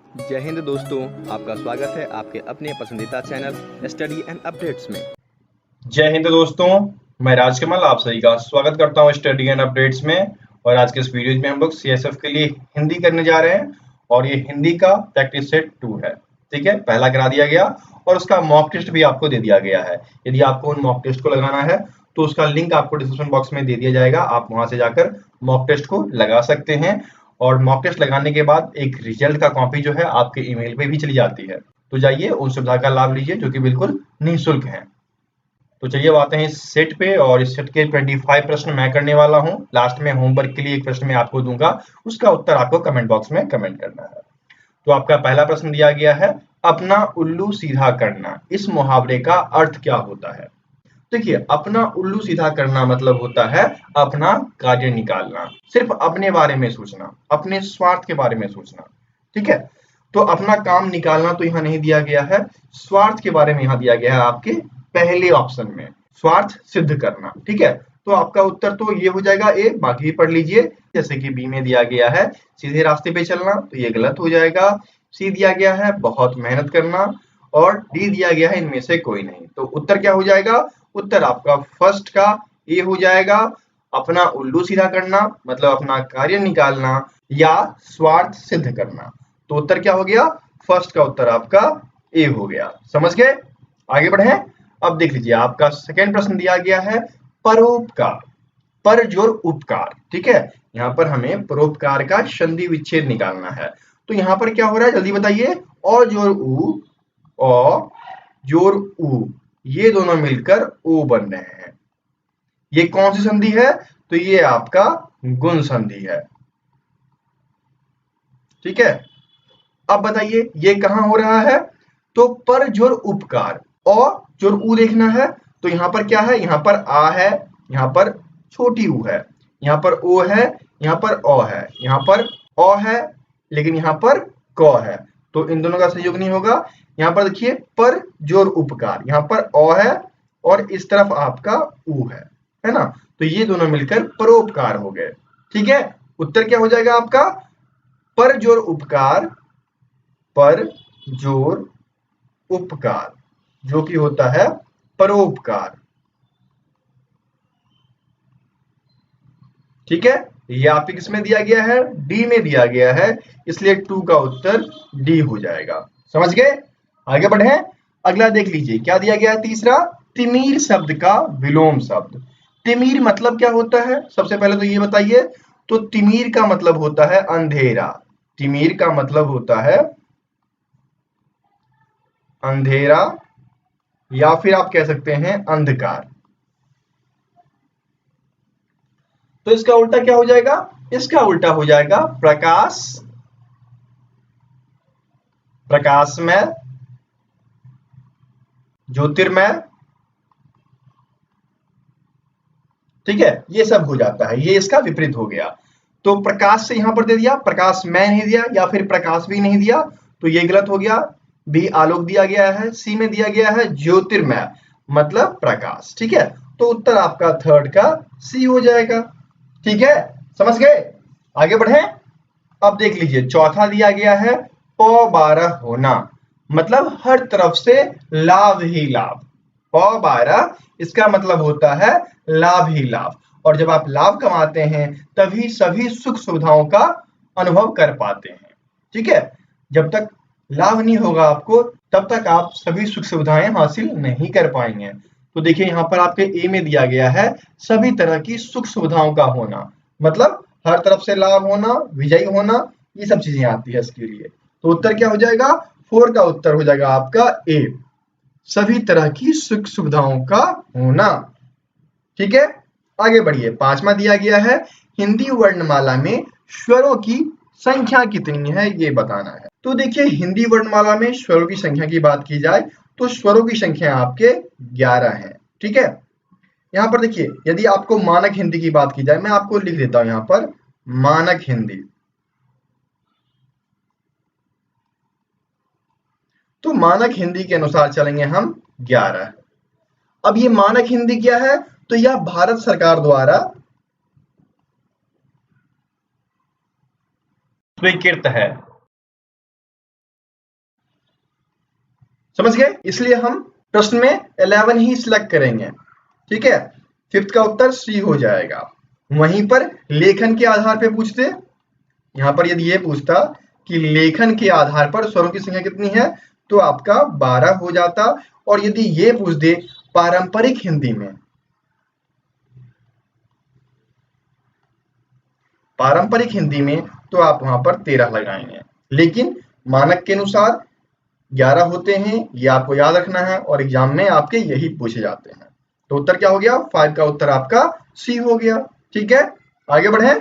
जय हिंद दोस्तों, आपका स्वागत है आपके अपने पसंदीदा चैनल स्टडी एंड अपडेट्स में। जय हिंद दोस्तों, मैं राजकमल आप सभी का स्वागत करता हूं स्टडी एंड अपडेट्स में। और आज के इस वीडियो में हम लोग सीएसएफ के लिए हिंदी करने जा रहे हैं और ये हिंदी का प्रैक्टिस सेट 2 है। ठीक है, पहला करा दिया गया और उसका मॉक टेस्ट भी आपको दे दिया गया है। यदि आपको उन मॉक टेस्ट को लगाना है तो उसका लिंक आपको डिस्क्रिप्शन बॉक्स में दे दिया जाएगा, आप वहां से जाकर मॉक टेस्ट को लगा सकते हैं। और मॉक टेस्ट लगाने के बाद एक रिजल्ट का कॉपी जो है आपके ईमेल पे भी चली जाती है। तो जाइए उन सुविधा का लाभ लीजिए जो कि बिल्कुल निःशुल्क है। तो चलिए अब आते हैं इस सेट पे और इस सेट के 25 प्रश्न मैं करने वाला हूं। लास्ट में होमवर्क के लिए एक प्रश्न मैं आपको दूंगा, उसका उत्तर आपको कमेंट बॉक्स में कमेंट करना है। तो आपका पहला प्रश्न दिया गया है, अपना उल्लू सीधा करना, इस मुहावरे का अर्थ क्या होता है? देखिए, अपना उल्लू सीधा करना मतलब होता है अपना कार्य निकालना, सिर्फ अपने बारे में सोचना, अपने स्वार्थ के बारे में सोचना। ठीक है, तो अपना काम निकालना तो यहाँ नहीं दिया गया है, स्वार्थ के बारे में यहाँ दिया गया है आपके पहले ऑप्शन में, स्वार्थ सिद्ध करना। ठीक है, तो आपका उत्तर तो ये हो जाएगा ए, बाकी भी पढ़ लीजिए। जैसे कि बी में दिया गया है सीधे रास्ते पे चलना, तो ये गलत हो जाएगा। सी दिया गया है बहुत मेहनत करना और डी दिया गया है इनमें से कोई नहीं। तो उत्तर क्या हो जाएगा? उत्तर आपका फर्स्ट का ए हो जाएगा, अपना उल्लू सीधा करना मतलब अपना कार्य निकालना या स्वार्थ सिद्ध करना। तो उत्तर क्या हो गया? फर्स्ट का उत्तर आपका ए हो गया। समझ गए? आगे बढ़े। अब देख लीजिए, आपका सेकंड प्रश्न दिया गया है परोपकार, पर जोर उपकार। ठीक है, यहाँ पर हमें परोपकार का संधि विच्छेद निकालना है। तो यहाँ पर क्या हो रहा है जल्दी बताइए? अ जोर उ, अ जोर उ, ये दोनों मिलकर ओ बन रहे हैं। ये कौन सी संधि है? तो ये आपका गुण संधि है। ठीक है, अब बताइए ये कहां हो रहा है? तो पर जोर उपकार, अ जोर उ देखना है। तो यहाँ पर क्या है? यहाँ पर आ है, यहाँ पर छोटी ऊ है, यहाँ पर ओ है, यहाँ पर अ है, यहाँ पर अ है, लेकिन यहाँ पर क है। तो इन दोनों का संयोग नहीं होगा। यहाँ पर देखिए पर जोर उपकार, यहाँ पर अ है और इस तरफ आपका ऊ है ना? तो ये दोनों मिलकर परोपकार हो गए। ठीक है, उत्तर क्या हो जाएगा आपका? पर जोर उपकार, पर जोर उपकार, जो कि होता है परोपकार। ठीक है, ये आपके किसमें दिया गया है? डी में दिया गया है, इसलिए 2 का उत्तर डी हो जाएगा। समझ गए? आगे बढ़े। अगला देख लीजिए क्या दिया गया है तीसरा, तिमीर शब्द का विलोम शब्द। तिमीर मतलब क्या होता है? सबसे पहले तो ये बताइए। तो तिमीर का मतलब होता है अंधेरा, तिमीर का मतलब होता है अंधेरा या फिर आप कह सकते हैं अंधकार। तो इसका उल्टा क्या हो जाएगा? इसका उल्टा हो जाएगा प्रकाश, प्रकाशमय, ज्योतिर्मय। ठीक है, ये सब हो जाता है, ये इसका विपरीत हो गया। तो प्रकाश से यहां पर दे दिया, प्रकाशमय नहीं दिया या फिर प्रकाश भी नहीं दिया, तो ये गलत हो गया। बी आलोक दिया गया है, सी में दिया गया है ज्योतिर्मय मतलब प्रकाश। ठीक है, तो उत्तर आपका थर्ड का सी हो जाएगा। ठीक है, समझ गए? आगे बढ़े। अब देख लीजिए चौथा दिया गया है प12 होना, मतलब हर तरफ से लाभ ही लाभ। प12 इसका मतलब होता है लाभ ही लाभ, और जब आप लाभ कमाते हैं तभी सभी सुख सुविधाओं का अनुभव कर पाते हैं। ठीक है, जब तक लाभ नहीं होगा आपको तब तक आप सभी सुख सुविधाएं हासिल नहीं कर पाएंगे। तो देखिए यहाँ पर आपके ए में दिया गया है सभी तरह की सुख सुविधाओं का होना, मतलब हर तरफ से लाभ होना, विजयी होना, ये सब चीजें आती है इसके लिए। तो उत्तर क्या हो जाएगा? 4 का उत्तर हो जाएगा आपका ए, सभी तरह की सुख सुविधाओं का होना। ठीक है, आगे बढ़िए। पांचवा दिया गया है हिंदी वर्णमाला में स्वरों की संख्या कितनी है ये बताना है। तो देखिए हिंदी वर्णमाला में स्वरों की संख्या की बात की जाए तो स्वरों की संख्या आपके 11 है। ठीक है, यहाँ पर देखिए यदि आपको मानक हिंदी की बात की जाए, मैं आपको लिख देता हूं यहाँ पर मानक हिंदी। तो मानक हिंदी के अनुसार चलेंगे हम 11। अब ये मानक हिंदी क्या है? तो यह भारत सरकार द्वारा स्वीकृत है। समझ गए? इसलिए हम प्रश्न में 11 ही सिलेक्ट करेंगे। ठीक है, फिफ्थ का उत्तर सी हो जाएगा। वहीं पर लेखन के आधार पे पूछते, यहां पर यदि ये पूछता कि लेखन के आधार पर स्वरों की संख्या कितनी है, तो आपका 12 हो जाता। और यदि ये पूछ दे पारंपरिक हिंदी में, पारंपरिक हिंदी में, तो आप वहां पर 13 लगाएंगे। लेकिन मानक के अनुसार 11 होते हैं, ये आपको याद रखना है और एग्जाम में आपके यही पूछे जाते हैं। तो उत्तर क्या हो गया? 5 का उत्तर आपका सी हो गया। ठीक है, आगे बढ़े।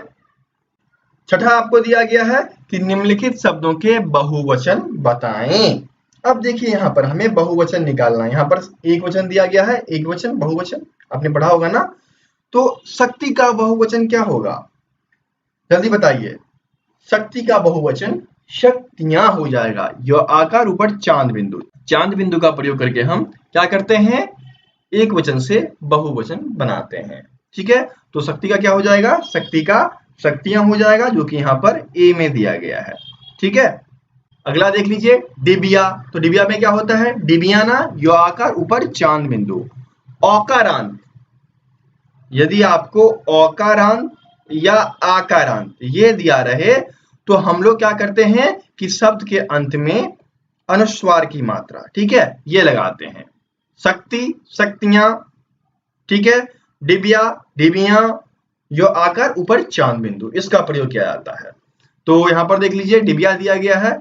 छठा आपको दिया गया है कि निम्नलिखित शब्दों के बहुवचन बताएं। अब देखिए यहां पर हमें बहुवचन निकालना है। यहां पर एक वचन दिया गया है, एक वचन बहुवचन आपने पढ़ा होगा ना। तो शक्ति का बहुवचन क्या होगा? जल्दी बताइए। शक्ति का बहुवचन शक्तियां हो जाएगा। यह आकार ऊपर चांद बिंदु, चांद बिंदु का प्रयोग करके हम क्या करते हैं? एक वचन से बहुवचन बनाते हैं। ठीक है, तो शक्ति का क्या हो जाएगा? शक्ति का शक्तियां हो जाएगा, जो कि यहाँ पर ए में दिया गया है। ठीक है, अगला देख लीजिए डिबिया। तो डिबिया में क्या होता है? डिबियाना, यो आकार ऊपर चांद बिंदु। औकारांत, यदि आपको औकारांत या आकारांत ये दिया रहे तो हम लोग क्या करते हैं कि शब्द के अंत में अनुस्वार की मात्रा, ठीक है, ये लगाते हैं। शक्ति, शक्तियां, ठीक है, डिबिया, डिबिया, जो आकार ऊपर चांद बिंदु, इसका प्रयोग किया जाता है। तो यहां पर देख लीजिए डिबिया दिया गया है,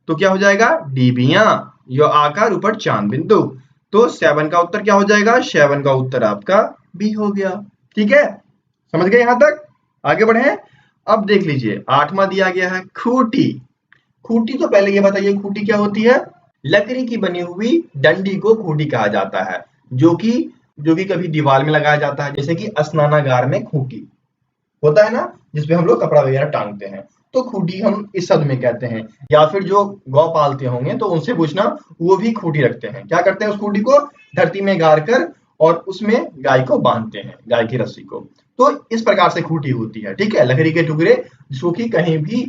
तो क्या हो जाएगा? डिबिया, जो आकार ऊपर चांद बिंदु। तो 7 का उत्तर क्या हो जाएगा? 7 का उत्तर आपका बी हो गया। ठीक है, समझ गए यहां तक? आगे बढ़े। अब देख लीजिए 8वां दिया गया है खूंटी। खूंटी, तो पहले ये बताइए खूंटी क्या होती है? लकड़ी की बनी हुई डंडी को खूंटी कहा जाता है, जो कि कभी दीवार में लगाया जाता है, जैसे कि स्नानागार में खूंटी होता है ना, जिसपे हम लोग कपड़ा वगैरह टांगते हैं। तो खूंटी हम इस शब्द में कहते हैं। या फिर जो गौ पालते होंगे तो उनसे पूछना, वो भी खूंटी रखते हैं। क्या करते हैं? उस खूंटी को धरती में गाड़ कर और उसमें गाय को बांधते हैं, गाय की रस्सी को। तो इस प्रकार से खूंटी होती है। ठीक है, लकड़ी के टुकड़े जिसको कि कहीं भी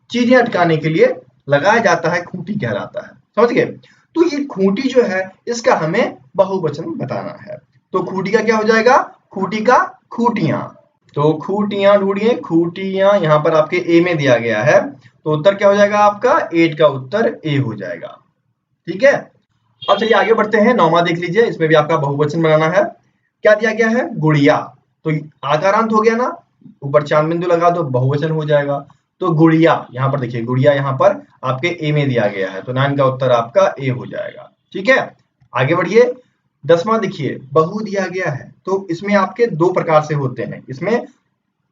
चीजें अटकाने के लिए लगाया जाता है, खूंटी कहलाता है। समझ गए? तो ये खूंटी जो है, इसका हमें बहुवचन बताना है। तो खूंटी का क्या हो जाएगा? खूंटी का खूंटियां। तो खूंटियां ढूंढिए, खूंटियां यहाँ पर आपके ए में दिया गया है। तो उत्तर क्या हो जाएगा आपका? 8 का उत्तर ए हो जाएगा। ठीक है, अब चलिए आगे बढ़ते हैं। 9वां देख लीजिए, इसमें भी आपका बहुवचन बनाना है। क्या दिया गया है? गुड़िया। तो आकारांत हो गया ना, ऊपर चांद बिंदु लगा दो, बहुवचन हो जाएगा। तो गुड़िया, यहाँ पर देखिए गुड़िया यहाँ पर आपके ए में दिया गया है, तो 9 का उत्तर आपका ए हो जाएगा। ठीक है, आगे बढ़िए। 10वां देखिए बहु दिया गया है। तो इसमें आपके 2 प्रकार से होते हैं। इसमें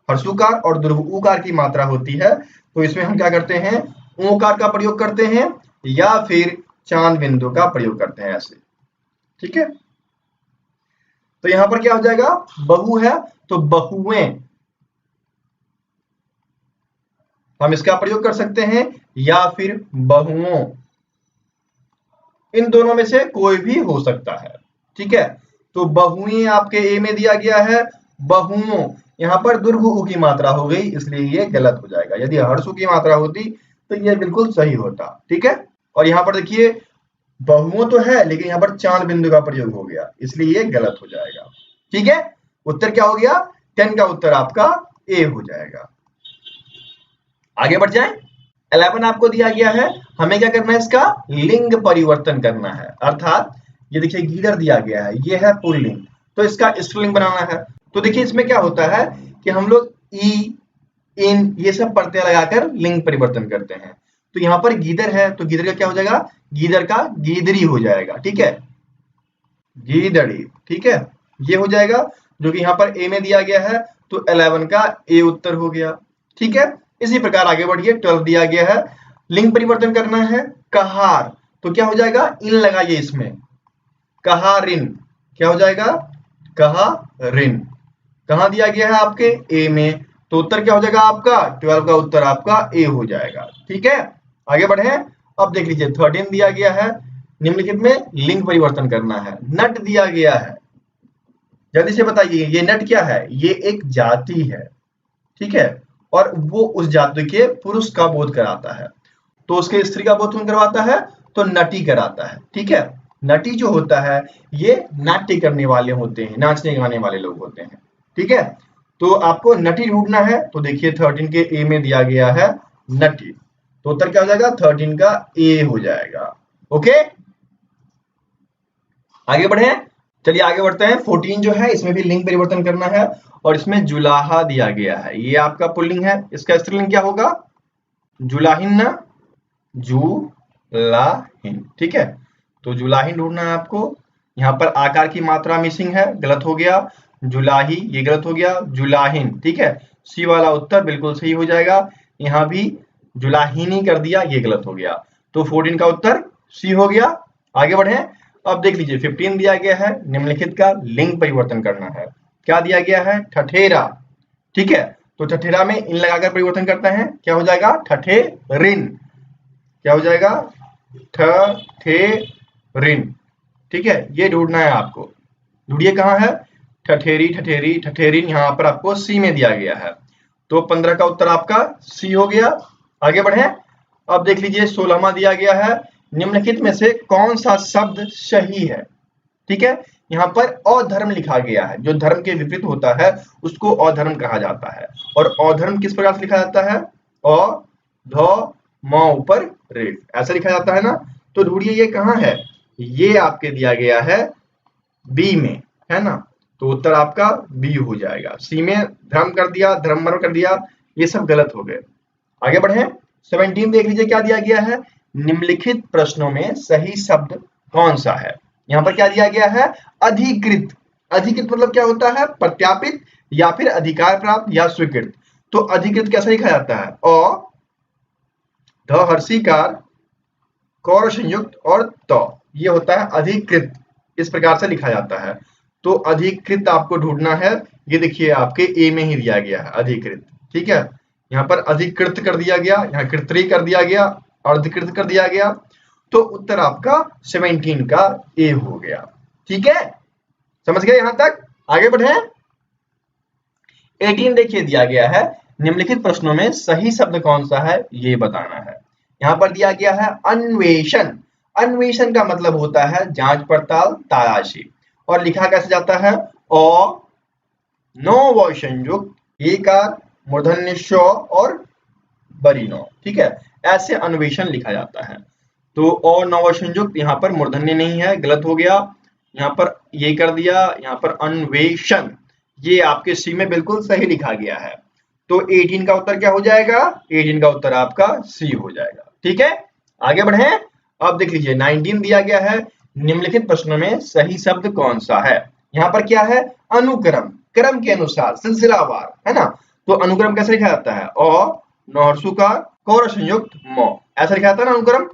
हर्षुकार और दुर्घुकार की मात्रा होती है। तो इसमें हम क्या करते हैं? ओकार का प्रयोग करते हैं या फिर चांद बिंदु का प्रयोग करते हैं, ऐसे। ठीक है, तो यहां पर क्या हो जाएगा? बहु है तो बहुएं, हम इसका प्रयोग कर सकते हैं, या फिर बहुओं, इन दोनों में से कोई भी हो सकता है। ठीक है, तो बहुएं आपके ए में दिया गया है। बहुओं, यहाँ पर दुर्घु की मात्रा हो गई, इसलिए ये गलत हो जाएगा। यदि हर्षु की मात्रा होती तो ये बिल्कुल सही होता। ठीक है, और यहाँ पर देखिए बहुओं तो है, लेकिन यहाँ पर चांद बिंदु का प्रयोग हो गया, इसलिए ये गलत हो जाएगा। ठीक है, उत्तर क्या हो गया? 10 का उत्तर आपका ए हो जाएगा। आगे बढ़ जाए। 11 आपको दिया गया है, हमें क्या करना है? इसका लिंग परिवर्तन करना है। अर्थात ये देखिए गीदड़ दिया गया है, ये है पुल्लिंग, तो इसका स्त्रीलिंग बनाना है। तो देखिए इसमें क्या होता है कि हम लोग ई, इन, ये सब प्रत्यय लगाकर लिंग परिवर्तन करते हैं। तो यहाँ पर गीदड़ है, तो गीदड़ का क्या हो जाएगा? गीदड़ का गीदड़ी हो जाएगा। ठीक है, गीदड़ी। ठीक है, ये हो जाएगा, जो कि यहाँ पर ए में दिया गया है। तो 11 का ए उत्तर हो गया। ठीक है, इसी प्रकार आगे बढ़िए। 12 दिया गया है, लिंग परिवर्तन करना है। कहार, तो क्या हो जाएगा? इन लगाइए इसमें, कहारिन। क्या हो जाएगा? कहारिन। कहां दिया गया है? आपके ए में, तो उत्तर क्या हो जाएगा आपका? 12 का उत्तर आपका ए हो जाएगा। ठीक है, आगे बढ़े। अब देख लीजिए 13 दिया गया है, निम्नलिखित में लिंग परिवर्तन करना है। नट दिया गया है, जल्दी से बताइए ये नट क्या है? ये एक जाति है। ठीक है, और वो उस जाति के पुरुष का बोध कराता है। तो उसके स्त्री का बोध कौन करवाता है? तो नटी कराता है। ठीक है, नटी जो होता है ये नाट्य करने वाले होते हैं, नाचने गाने वाले लोग होते हैं। ठीक है, तो आपको नटी ढूंढना है, तो देखिए 13 के ए में दिया गया है नटी, तो उत्तर क्या हो जाएगा 13 का ए हो जाएगा। ओके, आगे बढ़े, चलिए आगे बढ़ते हैं। 14 जो है इसमें भी लिंग परिवर्तन करना है और इसमें जुलाहा दिया गया है, ये आपका पुल्लिंग है, इसका स्त्रीलिंग क्या होगा जुलाहिन, जुलाहिन। ठीक है, तो जुलाहिन ढूंढना है आपको। यहाँ पर आकार की मात्रा मिसिंग है, गलत हो गया, जुलाही ये गलत हो गया, जुलाहिन। ठीक है, सी वाला उत्तर बिल्कुल सही हो जाएगा, यहाँ भी जुलाहिनी कर दिया, ये गलत हो गया, तो 14 का उत्तर सी हो गया। आगे बढ़े, अब देख लीजिए 15 दिया गया है, निम्नलिखित का लिंग परिवर्तन करना है। क्या दिया गया है ठठेरा। ठीक है, तो ठठेरा में इन लगाकर परिवर्तन करते हैं, क्या हो जाएगा ठठेरिन, क्या हो जाएगा ठठेरिन। ठीक है, ये ढूंढना है आपको, ढूंढिए कहाँ है ठठेरी, ठठेरी, ठठेरिन, यहाँ पर आपको सी में दिया गया है, तो 15 का उत्तर आपका सी हो गया। आगे बढ़े, अब देख लीजिए 16वां दिया गया है, निम्नलिखित में से कौन सा शब्द सही है। ठीक है, यहाँ पर अधर्म लिखा गया है, जो धर्म के विपरीत होता है उसको अधर्म कहा जाता है, और अधर्म किस प्रकार से लिखा जाता है अ ध म ऊपर रेफ, ऐसा लिखा जाता है ना, तो ढूंढिए ये कहाँ है, ये आपके दिया गया है बी में, है ना, तो उत्तर आपका बी हो जाएगा। सी में धर्म कर दिया, धर्मवर्म कर दिया, ये सब गलत हो गए। आगे बढ़े, 17 देख लीजिए क्या दिया गया है, निम्नलिखित प्रश्नों में सही शब्द कौन सा है। यहाँ पर क्या दिया गया है अधिकृत। अधिकृत मतलब क्या होता है प्रत्यापित या फिर अधिकार प्राप्त या स्वीकृत, तो अधिकृत कैसे लिखा जाता है अ ध हर्षिकार कौर संयुक्त और त, ये होता है अधिकृत, इस प्रकार से लिखा जाता है। तो अधिकृत आपको ढूंढना है, ये देखिए आपके ए में ही दिया गया है अधिकृत। ठीक है, यहाँ पर अधिकृत कर दिया गया, यहाँ कृत्री कर दिया गया, अर्धकृत कर दिया गया, तो उत्तर आपका 17 का ए हो गया। ठीक है, समझ गए यहां तक। आगे बढ़े, 18 देखिए दिया गया है, निम्नलिखित प्रश्नों में सही शब्द कौन सा है ये बताना है। यहाँ पर दिया गया है अन्वेषण। अन्वेषण का मतलब होता है जांच पड़ताल, तलाशी, और लिखा कैसे जाता है अ नौ व संयुक्त एकार मूर्धन्य श और बरीनो। ठीक है, ऐसे अन्वेषण लिखा जाता है, तो और नव संयुक्त यहाँ पर मूर्धन्य नहीं है, गलत हो गया, यहाँ पर ये कर दिया, यहाँ पर अन्वेषण, ये आपके सी में बिल्कुल सही लिखा गया है, तो 18 का उत्तर क्या हो जाएगा 18 का उत्तर आपका सी हो जाएगा। ठीक है, आगे बढ़े, अब देख लीजिए 19 दिया गया है, निम्नलिखित प्रश्नों में सही शब्द कौन सा है। यहाँ पर क्या है अनुक्रम, क्रम के अनुसार सिलसिलावार, है ना, तो अनुक्रम कैसे लिखा जाता है अ नौरसुकार कौर संयुक्त म, ऐसा लिखा जाता है ना अनुक्रम,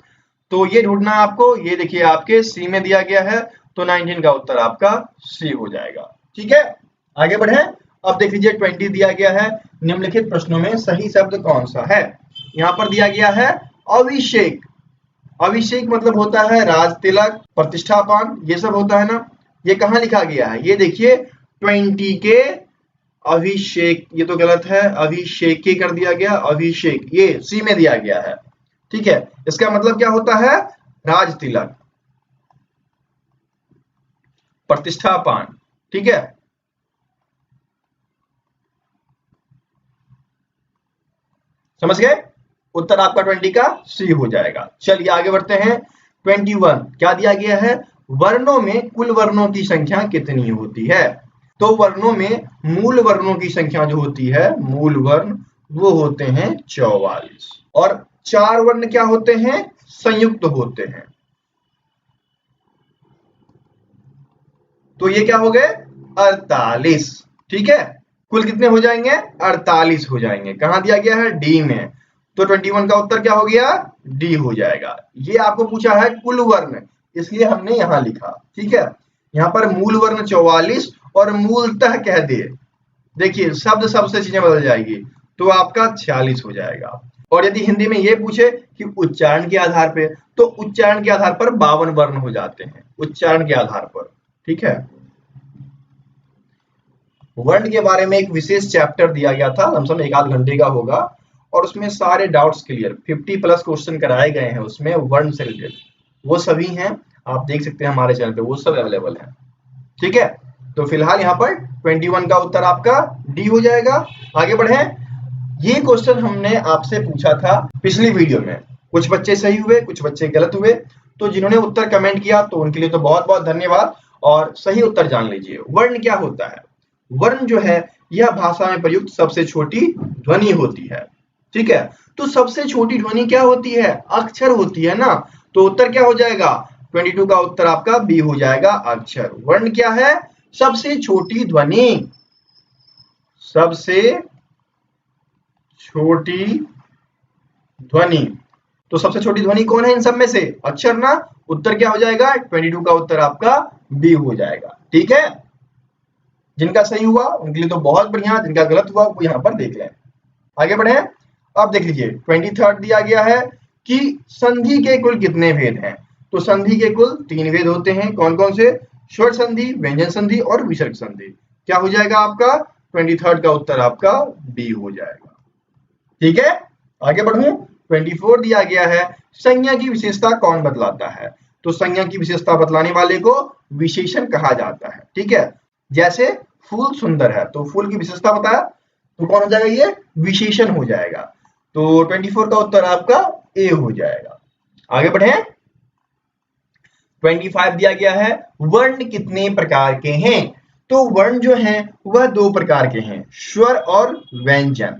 तो ये ढूंढना है आपको, ये देखिए आपके सी में दिया गया है, तो 19 का उत्तर आपका सी हो जाएगा। ठीक है, आगे बढ़े, अब देख लीजिए 20 दिया गया है, निम्नलिखित प्रश्नों में सही शब्द कौन सा है। यहाँ पर दिया गया है अभिषेक। अभिषेक मतलब होता है राज तिलक, प्रतिष्ठापान, ये सब होता है ना, ये कहाँ लिखा गया है, ये देखिए 20 के अभिषेक, ये तो गलत है, अभिषेक कर दिया गया, अभिषेक ये सी में दिया गया है। ठीक है, इसका मतलब क्या होता है राज तिलक, प्रतिष्ठापान। ठीक है, समझ गए, उत्तर आपका 20 का सी हो जाएगा। चलिए आगे बढ़ते हैं, 21 क्या दिया गया है, वर्णों में कुल वर्णों की संख्या कितनी होती है। तो वर्णों में मूल वर्णों की संख्या जो होती है, मूल वर्ण वो होते हैं 44, और 4 वर्ण क्या होते हैं संयुक्त होते हैं, तो ये क्या हो गए 48। ठीक है, कुल कितने हो जाएंगे 48 हो जाएंगे, कहां दिया गया है डी में, तो 21 का उत्तर क्या हो गया डी हो जाएगा। ये आपको पूछा है कुल वर्ण, इसलिए हमने यहां लिखा। ठीक है, यहाँ पर मूल वर्ण 44 और मूलतः कह दे, देखिए शब्द से चीजें बदल जाएगी, तो आपका 46 हो जाएगा। और यदि हिंदी में ये पूछे कि उच्चारण के आधार पे, तो उच्चारण के आधार पर 52 वर्ण हो जाते हैं, उच्चारण के आधार पर। ठीक है, वर्ण के बारे में एक विशेष चैप्टर दिया गया था, लमसम 1 आध घंटे का होगा, और उसमें सारे डाउट्स क्लियर 50+ क्वेश्चन कराए गए हैं उसमें वर्ण से रिलेटेड, वो सभी हैं, आप देख सकते हैं हमारे चैनल पे, वो सब अवेलेबल है। ठीक है, तो फिलहाल यहाँ पर 21 का उत्तर आपका डी हो जाएगा। आगे बढ़े। ये क्वेश्चन हमने आपसे पूछा था पिछली वीडियो में, कुछ बच्चे सही हुए, कुछ बच्चे गलत हुए। तो जिन्होंने उत्तर कमेंट किया तो उनके लिए तो बहुत बहुत धन्यवाद। और सही उत्तर जान लीजिए, वर्ण क्या होता है। वर्ण जो है यह भाषा में प्रयुक्त सबसे छोटी ध्वनि होती है। ठीक है, तो सबसे छोटी ध्वनि क्या होती है, अक्षर होती है ना। तो उत्तर क्या हो जाएगा, 22 का उत्तर आपका बी हो जाएगा, अक्षर। वर्ण क्या है, सबसे छोटी ध्वनि, सबसे छोटी ध्वनि। तो सबसे छोटी ध्वनि कौन है इन सब में से, अक्षर ना। उत्तर क्या हो जाएगा, 22 का उत्तर आपका बी हो जाएगा। ठीक है, जिनका सही हुआ उनके लिए तो बहुत बढ़िया, जिनका गलत हुआ वो यहाँ पर देख लें। आगे बढ़े। अब देख लीजिए 23 दिया गया है कि संधि के कुल कितने भेद हैं। तो संधि के कुल 3 भेद होते हैं। कौन कौन से, स्वर संधि, व्यंजन संधि और विसर्ग संधि। क्या हो जाएगा आपका, 23 का उत्तर आपका बी हो जाएगा। ठीक है, आगे बढ़ूं। 24 दिया गया है, संज्ञा की विशेषता कौन बतलाता है। तो संज्ञा की विशेषता बतलाने वाले को विशेषण कहा जाता है। ठीक है, जैसे फूल सुंदर है, तो फूल की विशेषता बताया, तो कौन हो जाएगा, ये विशेषण हो जाएगा। तो 24 का उत्तर आपका ए हो जाएगा। आगे बढ़े। 25 दिया गया है, वर्ण कितने प्रकार के हैं। तो वर्ण जो हैं वह 2 प्रकार के हैं, स्वर और व्यंजन।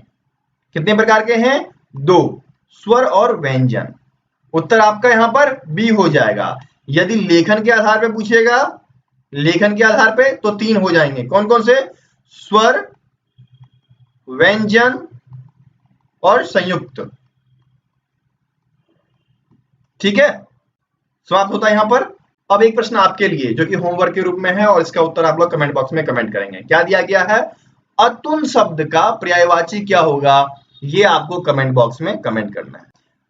कितने प्रकार के हैं, 2, स्वर और व्यंजन। उत्तर आपका यहां पर बी हो जाएगा। यदि लेखन के आधार पे पूछेगा, लेखन के आधार पे, तो 3 हो जाएंगे। कौन कौन से, स्वर, व्यंजन और संयुक्त। ठीक है, समाप्त होता है यहां पर। अब एक प्रश्न आपके लिए जो कि होमवर्क के रूप में है, और इसका उत्तर आप लोग कमेंट बॉक्स में कमेंट करेंगे। क्या दिया गया है, अतुल शब्द का पर्यायवाची क्या होगा, ये आपको कमेंट बॉक्स में कमेंट करना है।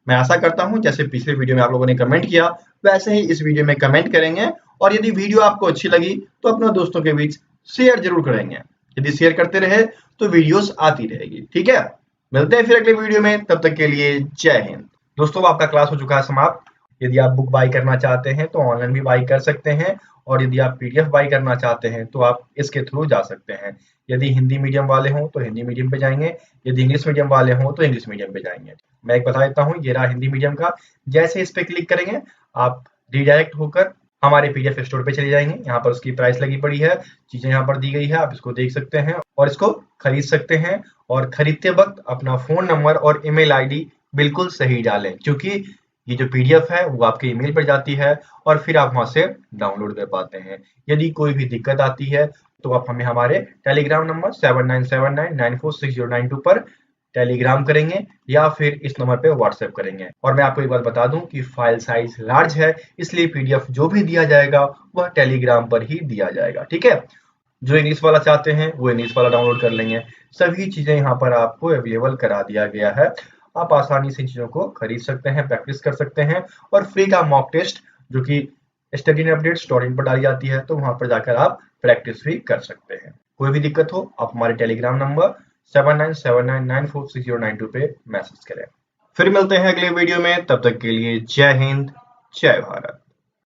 मैं आशा करता हूं जैसे पिछले वीडियो में आप लोगों ने कमेंट किया वैसे ही इस वीडियो में कमेंट करेंगे। और यदि वीडियो आपको अच्छी लगी तो अपने दोस्तों के बीच शेयर जरूर करेंगे। यदि शेयर करते रहे तो वीडियोस आती रहेगी। ठीक है, मिलते हैं फिर अगले वीडियो में, तब तक के लिए जय हिंद। दोस्तों आपका क्लास हो चुका है समाप्त। यदि आप बुक बाई करना चाहते हैं तो ऑनलाइन भी बाई कर सकते हैं, और यदि आप पीडीएफ बाई करना चाहते हैं तो आप इसके थ्रू जा सकते हैं। यदि हिंदी मीडियम वाले हों तो हिंदी मीडियम पे जाएंगे, यदि इंग्लिश मीडियम वाले हों तो इंग्लिश मीडियम पे जाएंगे। मैं एक बता देता हूँ, ये रहा हिंदी मीडियम का। जैसे इस पे क्लिक करेंगे आप रिडायरेक्ट होकर हमारे पीडीएफ स्टोर पे चले जाएंगे। यहाँ पर उसकी प्राइस लगी पड़ी है, चीजें यहाँ पर दी गई है, आप इसको देख सकते हैं और इसको खरीद सकते हैं। और खरीदते वक्त अपना फोन नंबर और ईमेल आईडी बिल्कुल सही डालें, क्योंकि ये जो पीडीएफ है वो आपके ईमेल पर जाती है और फिर आप वहां से डाउनलोड कर पाते हैं। यदि कोई भी दिक्कत आती है तो आप हमें हमारे टेलीग्राम नंबर 7979946092 पर टेलीग्राम करेंगे या फिर इस नंबर पे व्हाट्सएप करेंगे। और मैं आपको एक बात बता दूं कि फाइल साइज लार्ज है, इसलिए पीडीएफ जो भी दिया जाएगा वह टेलीग्राम पर ही दिया जाएगा। ठीक है, जो इंग्लिश वाला चाहते हैं वो इंग्लिश वाला डाउनलोड कर लेंगे। सभी चीजें यहाँ पर आपको अवेलेबल करा दिया गया है। आप आसानी से चीजों को खरीद सकते हैं, प्रैक्टिस कर सकते हैं। और फ्री का मॉक टेस्ट जो कि studyandupdates.in पर डाली जाती है, तो वहां पर जाकर आप प्रैक्टिस भी कर सकते हैं। कोई भी दिक्कत हो आप हमारे टेलीग्राम नंबर 7979946092 पे मैसेज करें। फिर मिलते हैं अगले वीडियो में, तब तक के लिए जय हिंद, जय भारत।